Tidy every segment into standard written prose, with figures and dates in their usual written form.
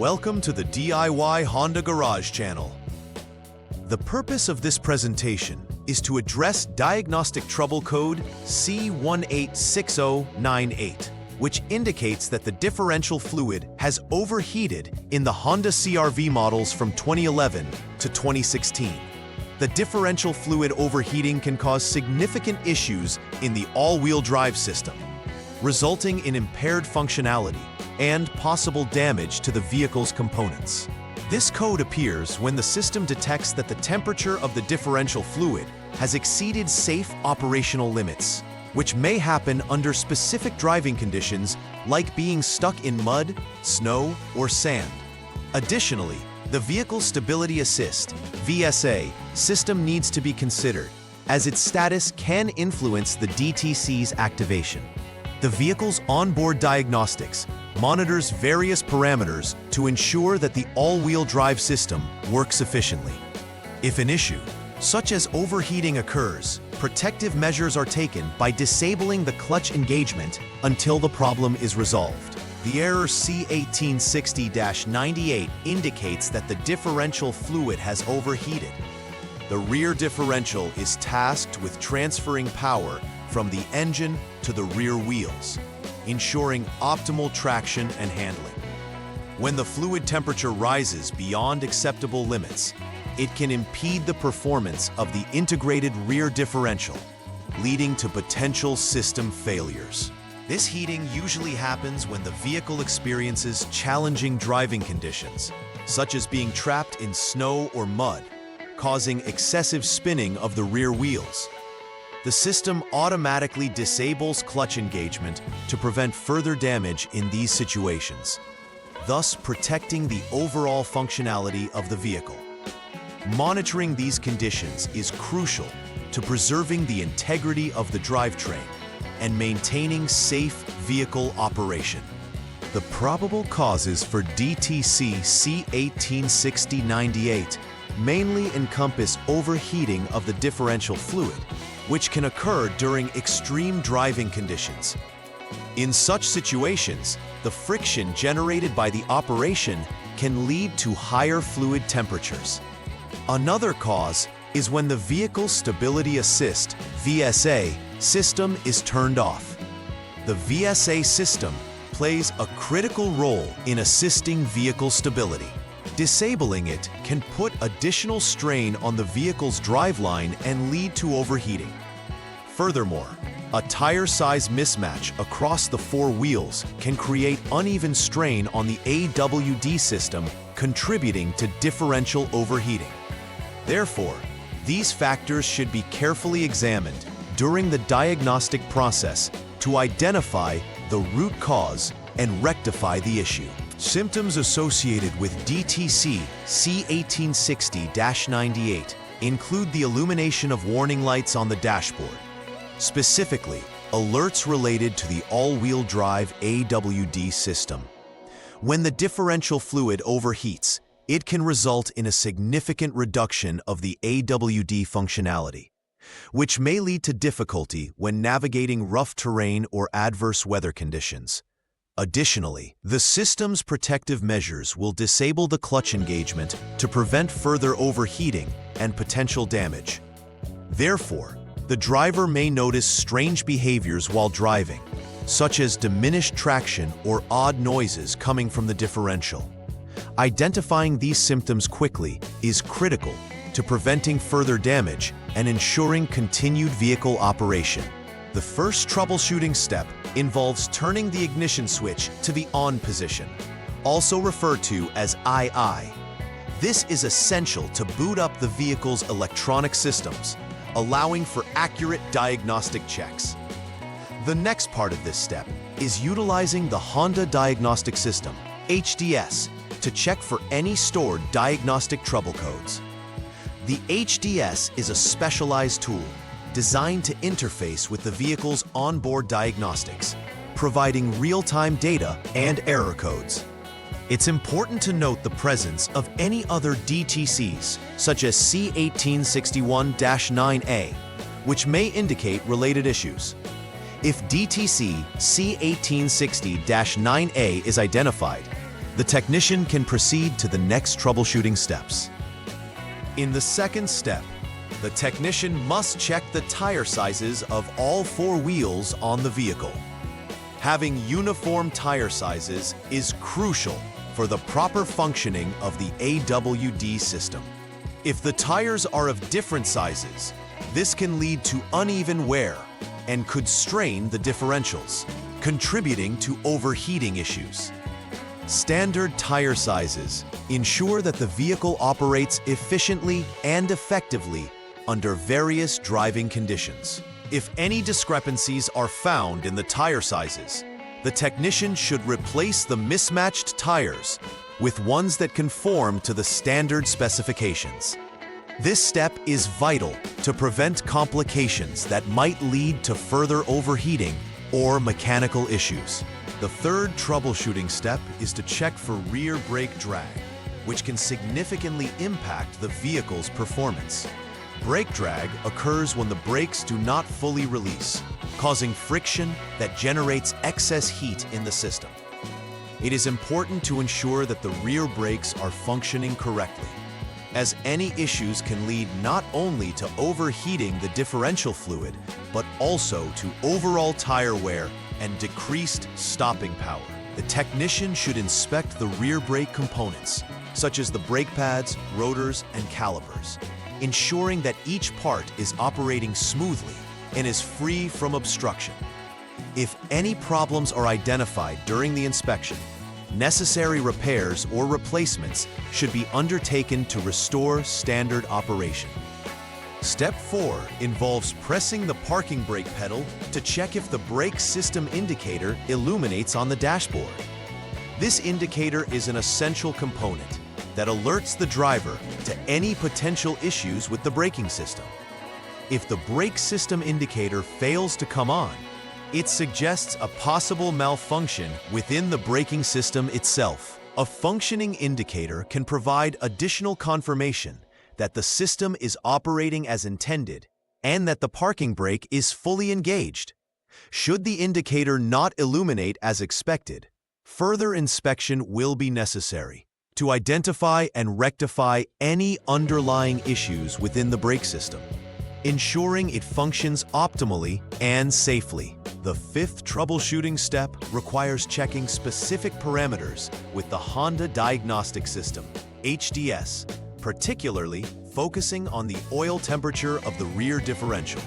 Welcome to the DIY Honda Garage channel. The purpose of this presentation is to address Diagnostic Trouble Code C1860-98, which indicates that the differential fluid has overheated in the Honda CRV models from 2011 to 2016. The differential fluid overheating can cause significant issues in the all-wheel drive system, resulting in impaired functionality and possible damage to the vehicle's components. This code appears when the system detects that the temperature of the differential fluid has exceeded safe operational limits, which may happen under specific driving conditions like being stuck in mud, snow, or sand. Additionally, the Vehicle Stability Assist (VSA) system needs to be considered, as its status can influence the DTC's activation. The vehicle's onboard diagnostics monitors various parameters to ensure that the all-wheel drive system works efficiently. If an issue, such as overheating, occurs, protective measures are taken by disabling the clutch engagement until the problem is resolved. The error C1860-98 indicates that the differential fluid has overheated. The rear differential is tasked with transferring power from the engine to the rear wheels, ensuring optimal traction and handling. When the fluid temperature rises beyond acceptable limits, it can impede the performance of the integrated rear differential, leading to potential system failures. This heating usually happens when the vehicle experiences challenging driving conditions, such as being trapped in snow or mud, causing excessive spinning of the rear wheels. The system automatically disables clutch engagement to prevent further damage in these situations, thus protecting the overall functionality of the vehicle. Monitoring these conditions is crucial to preserving the integrity of the drivetrain and maintaining safe vehicle operation. The probable causes for DTC C1860-98 mainly encompass overheating of the differential fluid, which can occur during extreme driving conditions. In such situations, the friction generated by the operation can lead to higher fluid temperatures. Another cause is when the Vehicle Stability Assist (VSA) system is turned off. The VSA system plays a critical role in assisting vehicle stability. Disabling it can put additional strain on the vehicle's driveline and lead to overheating. Furthermore, a tire size mismatch across the four wheels can create uneven strain on the AWD system, contributing to differential overheating. Therefore, these factors should be carefully examined during the diagnostic process to identify the root cause and rectify the issue. Symptoms associated with DTC C1860-98 include the illumination of warning lights on the dashboard, specifically alerts related to the all-wheel drive AWD system. When the differential fluid overheats, it can result in a significant reduction of the AWD functionality, which may lead to difficulty when navigating rough terrain or adverse weather conditions. Additionally, the system's protective measures will disable the clutch engagement to prevent further overheating and potential damage. Therefore, the driver may notice strange behaviors while driving, such as diminished traction or odd noises coming from the differential. Identifying these symptoms quickly is critical to preventing further damage and ensuring continued vehicle operation. The first troubleshooting step involves turning the ignition switch to the on position, also referred to as II. This is essential to boot up the vehicle's electronic systems, allowing for accurate diagnostic checks. The next part of this step is utilizing the Honda Diagnostic System, HDS, to check for any stored diagnostic trouble codes. The HDS is a specialized tool designed to interface with the vehicle's onboard diagnostics, providing real-time data and error codes. It's important to note the presence of any other DTCs, such as C1861-98, which may indicate related issues. If DTC C1860-98 is identified, the technician can proceed to the next troubleshooting steps. In the second step, the technician must check the tire sizes of all four wheels on the vehicle. Having uniform tire sizes is crucial for the proper functioning of the AWD system. If the tires are of different sizes, this can lead to uneven wear and could strain the differentials, contributing to overheating issues. Standard tire sizes ensure that the vehicle operates efficiently and effectively under various driving conditions. If any discrepancies are found in the tire sizes, the technician should replace the mismatched tires with ones that conform to the standard specifications. This step is vital to prevent complications that might lead to further overheating or mechanical issues. The third troubleshooting step is to check for rear brake drag, which can significantly impact the vehicle's performance. Brake drag occurs when the brakes do not fully release, causing friction that generates excess heat in the system. It is important to ensure that the rear brakes are functioning correctly, as any issues can lead not only to overheating the differential fluid, but also to overall tire wear and decreased stopping power. The technician should inspect the rear brake components, such as the brake pads, rotors, and calipers, ensuring that each part is operating smoothly and is free from obstruction. If any problems are identified during the inspection, necessary repairs or replacements should be undertaken to restore standard operation. Step 4 involves pressing the parking brake pedal to check if the brake system indicator illuminates on the dashboard. This indicator is an essential component that alerts the driver to any potential issues with the braking system. If the brake system indicator fails to come on, it suggests a possible malfunction within the braking system itself. A functioning indicator can provide additional confirmation that the system is operating as intended and that the parking brake is fully engaged. Should the indicator not illuminate as expected, further inspection will be necessary to identify and rectify any underlying issues within the brake system, ensuring it functions optimally and safely. The fifth troubleshooting step requires checking specific parameters with the Honda Diagnostic System, HDS, particularly focusing on the oil temperature of the rear differential.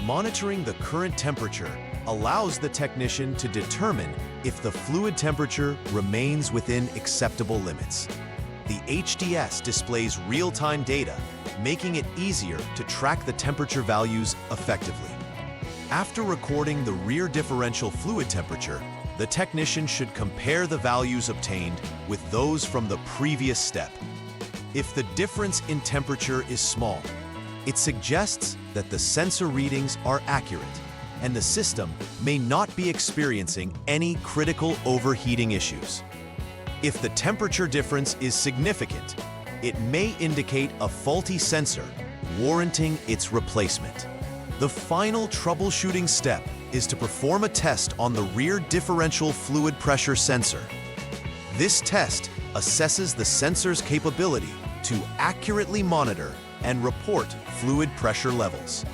Monitoring the current temperature allows the technician to determine if the fluid temperature remains within acceptable limits. The HDS displays real-time data, making it easier to track the temperature values effectively. After recording the rear differential fluid temperature, the technician should compare the values obtained with those from the previous step. If the difference in temperature is small, it suggests that the sensor readings are accurate and the system may not be experiencing any critical overheating issues. If the temperature difference is significant, it may indicate a faulty sensor, warranting its replacement. The final troubleshooting step is to perform a test on the rear differential fluid pressure sensor. This test assesses the sensor's capability to accurately monitor and report fluid pressure levels,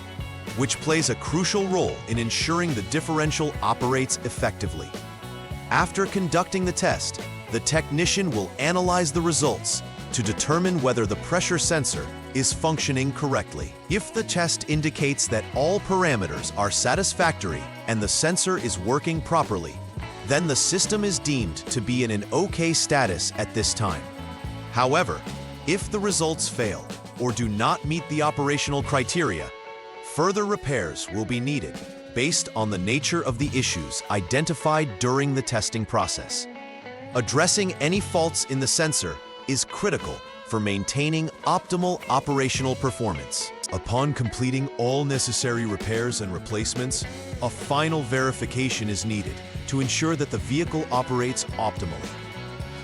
which plays a crucial role in ensuring the differential operates effectively. After conducting the test, the technician will analyze the results to determine whether the pressure sensor is functioning correctly. If the test indicates that all parameters are satisfactory and the sensor is working properly, then the system is deemed to be in an OK status at this time. However, if the results fail or do not meet the operational criteria, further repairs will be needed based on the nature of the issues identified during the testing process. Addressing any faults in the sensor is critical for maintaining optimal operational performance. Upon completing all necessary repairs and replacements, a final verification is needed to ensure that the vehicle operates optimally.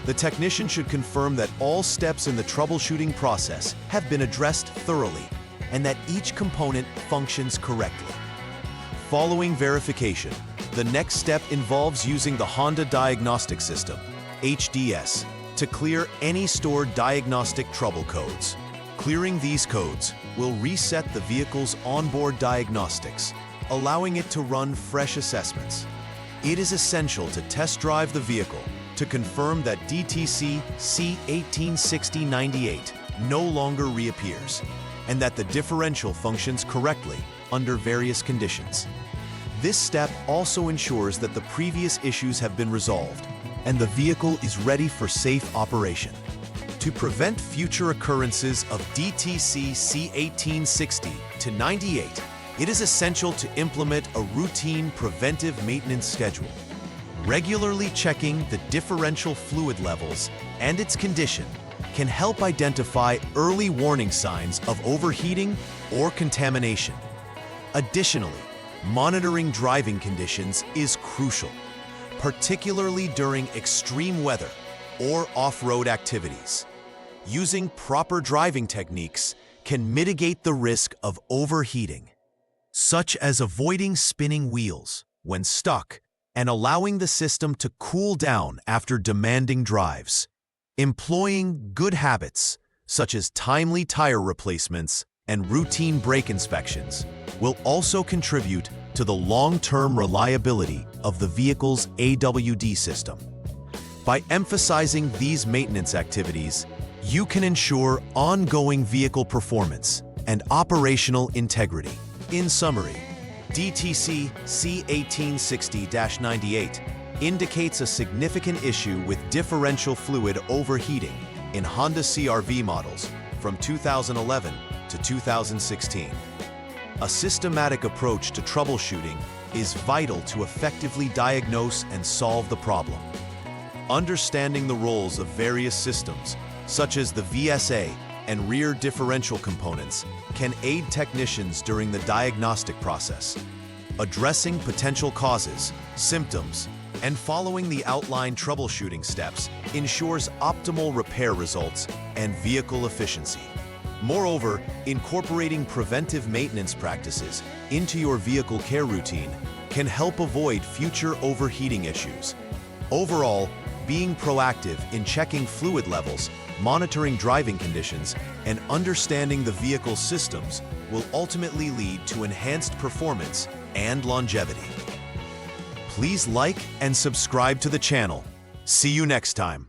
The technician should confirm that all steps in the troubleshooting process have been addressed thoroughly and that each component functions correctly. Following verification, the next step involves using the Honda Diagnostic System, HDS, to clear any stored diagnostic trouble codes. Clearing these codes will reset the vehicle's onboard diagnostics, allowing it to run fresh assessments. It is essential to test drive the vehicle to confirm that DTC C1860-98 no longer reappears, and that the differential functions correctly under various conditions. This step also ensures that the previous issues have been resolved, and the vehicle is ready for safe operation. To prevent future occurrences of DTC C1860-98, it is essential to implement a routine preventive maintenance schedule. Regularly checking the differential fluid levels and its condition can help identify early warning signs of overheating or contamination. Additionally, monitoring driving conditions is crucial, particularly during extreme weather or off-road activities. Using proper driving techniques can mitigate the risk of overheating, such as avoiding spinning wheels when stuck and allowing the system to cool down after demanding drives. Employing good habits, such as timely tire replacements and routine brake inspections, will also contribute to the long-term reliability of the vehicle's AWD system. By emphasizing these maintenance activities, you can ensure ongoing vehicle performance and operational integrity. In summary, DTC C1860-98 indicates a significant issue with differential fluid overheating in Honda CRV models from 2011 to 2016. A systematic approach to troubleshooting is vital to effectively diagnose and solve the problem. Understanding the roles of various systems, such as the VSA and rear differential components, can aid technicians during the diagnostic process. Addressing potential causes, symptoms, and following the outlined troubleshooting steps ensures optimal repair results and vehicle efficiency. Moreover, incorporating preventive maintenance practices into your vehicle care routine can help avoid future overheating issues. Overall, being proactive in checking fluid levels, monitoring driving conditions, and understanding the vehicle's systems will ultimately lead to enhanced performance and longevity. Please like and subscribe to the channel. See you next time.